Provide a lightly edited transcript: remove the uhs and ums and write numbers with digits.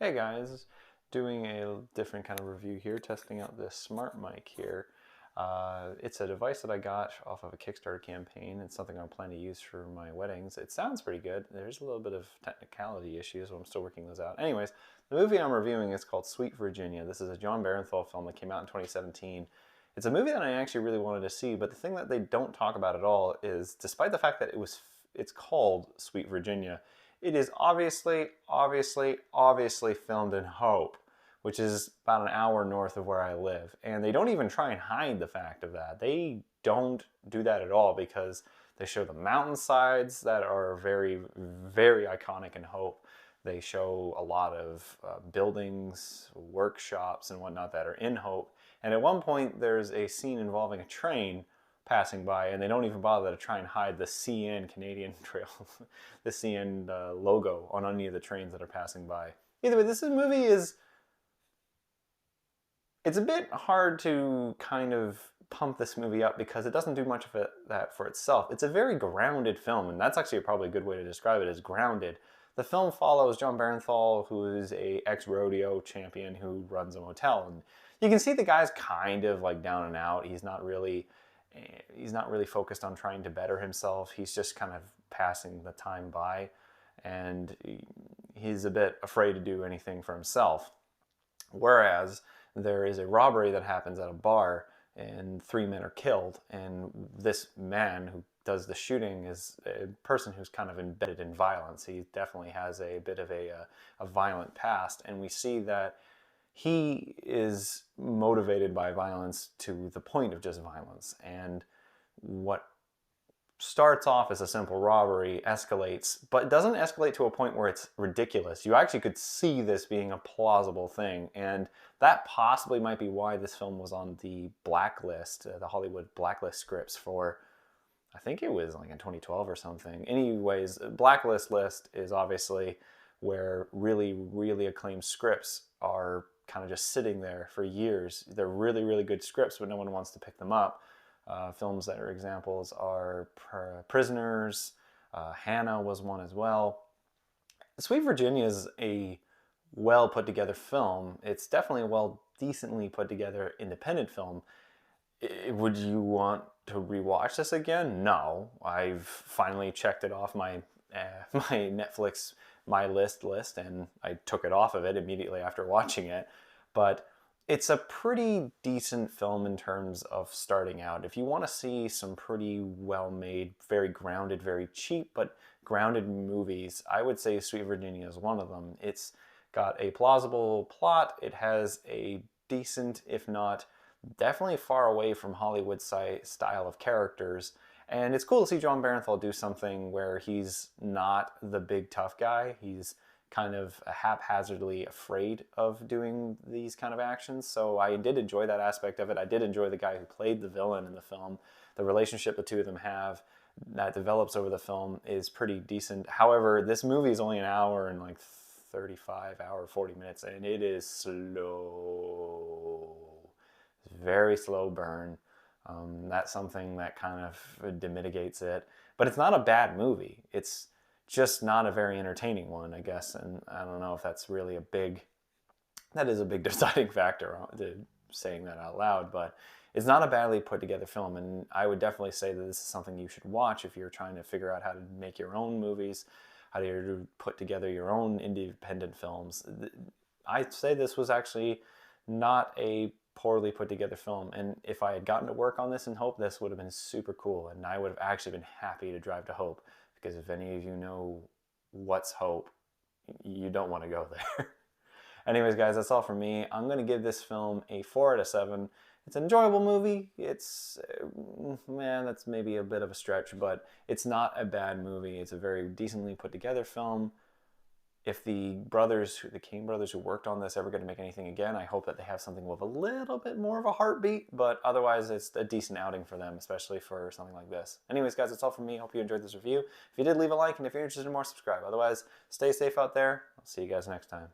Hey guys, doing a different kind of review here, testing out this smart mic here. It's a device that I got off of a Kickstarter campaign. It's something I plan to use for my weddings. It sounds pretty good. There's a little bit of technicality issues, but I'm still working those out. Anyways, the movie I'm reviewing is called Sweet Virginia. This is a John Barenthal film that came out in 2017. It's a movie that I actually really wanted to see, but the thing that they don't talk about at all is, despite the fact that it's called Sweet Virginia, it is obviously filmed in Hope, which is about an hour north of where I live. And they don't even try and hide the fact of that. They don't do that at all because they show the mountainsides that are very, very iconic in Hope. They show a lot of buildings, workshops, and whatnot that are in Hope. And at one point, there's a scene involving a train passing by, and they don't even bother to try and hide the CN Canadian Trail, the CN logo on any of the trains that are passing by. Either way, this movie is, it's a bit hard to kind of pump this movie up because it doesn't do much of that for itself. It's a very grounded film, and that's actually probably a good way to describe it, as grounded. The film follows John Barenthal, who is a ex-rodeo champion who runs a motel, and you can see the guy's kind of like down and out. He's not really focused on trying to better himself. He's just kind of passing the time by, and he's a bit afraid to do anything for himself. Whereas there is a robbery that happens at a bar, and 3 men are killed, and this man who does the shooting is a person who's kind of embedded in violence. He definitely has a bit of a violent past, and we see that he is motivated by violence to the point of just violence. And what starts off as a simple robbery escalates, but doesn't escalate to a point where it's ridiculous. You actually could see this being a plausible thing, and that possibly might be why this film was on the blacklist, the Hollywood blacklist scripts for, I think it was like in 2012 or something. Anyways, blacklist list is obviously where really, really acclaimed scripts are kind of just sitting there for years. They're really, really good scripts, but no one wants to pick them up. Films that are examples are Prisoners, Hannah was one as well. Sweet Virginia is a well put together film. It's definitely a well decently put together independent film. Would you want to rewatch this again? No. I've finally checked it off my my Netflix my list, and I took it off of it immediately after watching it. But it's a pretty decent film in terms of starting out. If you want to see some pretty well-made, very grounded, very cheap, but grounded movies, I would say Sweet Virginia is one of them. It's got a plausible plot. It has a decent, if not definitely far away from Hollywood style of characters. And it's cool to see John Barenthal do something where he's not the big tough guy. He's kind of haphazardly afraid of doing these kind of actions. So I did enjoy that aspect of it. I did enjoy the guy who played the villain in the film. The relationship the two of them have that develops over the film is pretty decent. However, this movie is only an hour and like 40 minutes, and it is slow. It's very slow burn. That's something that kind of mitigates it. But it's not a bad movie. It's just not a very entertaining one, I guess. And I don't know if that's really that is a big deciding factor to saying that out loud. But it's not a badly put together film. And I would definitely say that this is something you should watch if you're trying to figure out how to make your own movies, how to put together your own independent films. I'd say this was actually not a poorly put together film, and if I had gotten to work on this in Hope, this would have been super cool, and I would have actually been happy to drive to Hope, because if any of you know what's Hope, you don't want to go there. Anyways, guys, that's all from me. I'm going to give this film a 4 out of 7. It's an enjoyable movie. It's, man, that's maybe a bit of a stretch, but it's not a bad movie. It's a very decently put together film. If the Kane brothers who worked on this ever get to make anything again, I hope that they have something with a little bit more of a heartbeat, but otherwise it's a decent outing for them, especially for something like this. Anyways, guys, that's all from me. Hope you enjoyed this review. If you did, leave a like, and if you're interested in more, subscribe. Otherwise, stay safe out there. I'll see you guys next time.